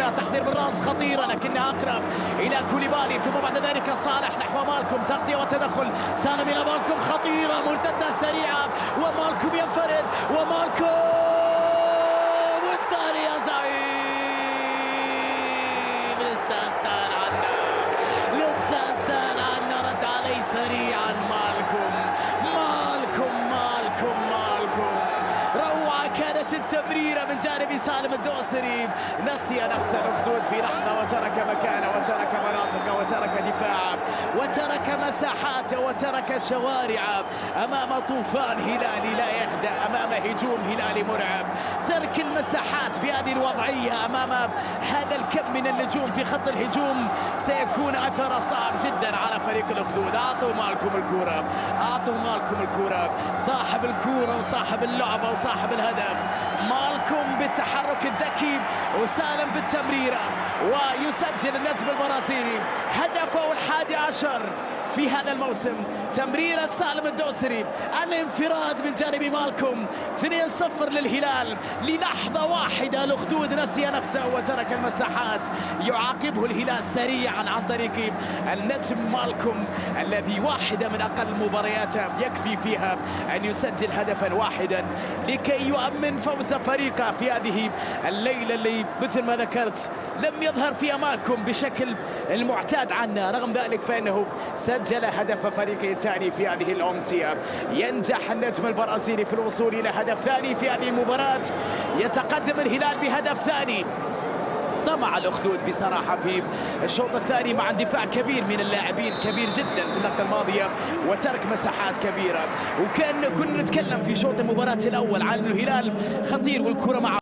الاتجاه، تحضير بالراس خطيرة لكنها أقرب إلى كوليبالي، ثم بعد ذلك صالح نحو مالكم، تغطية وتدخل سالم إلى مالكم، خطيرة مرتدة سريعة ومالكم ينفرد، ومالكم والثاني يا زعيم. لسه سال عنا، لسه سال عنا، رد علي سريعا مالكم. روعة كانت التمريرة من جانب سالم الدوسري، نسي نفس الأخدود في لحظة وترك مكانه وترك مناطقه وترك دفاعه وترك مساحاته وترك شوارعه أمام طوفان هلالي لا يهدأ، أمام هجوم هلالي مرعب. ترك المساحات بهذه الوضعية أمام هذا الكم من النجوم في خط الهجوم سيكون أثر صعب جدا على فريق الأخدود. أعطوا مالكم الكرة، أعطوا مالكم الكرة، صاحب الكرة وصاحب اللعبة وصاحب الهدف مالكم بالتحرك الذكي وسالم بالتمريرة، ويسجل النجم البرازيلي هدفه ال11 في هذا الموسم. تمريرة سالم الدوسري، الانفراد من جانب مالكم، 2-0 للهلال. للحظة واحدة الأخدود نسي نفسه وترك المساحات، يعاقبه الهلال سريعا عن طريق النجم مالكم الذي واحدة من أقل مبارياته يكفي فيها أن يسجل هدفا واحدا لكي يؤمن فوز فريقه في هذه الليلة اللي مثل ما ذكرت لم يظهر فيها مالكم بشكل المعتاد عنا. رغم ذلك فإنه سجل هدف فريقه الثاني في هذه الأمسية. ينجح النجم البرازيلي في الوصول إلى هدف ثاني في هذه المباراة، يتقدم الهلال بهدف ثاني. طمع الأخدود بصراحة في الشوط الثاني مع اندفاع كبير من اللاعبين، كبير جدا في اللقطة الماضية، وترك مساحات كبيرة. وكنا نتكلم في شوط المباراة الأول عن الهلال خطير والكرة مع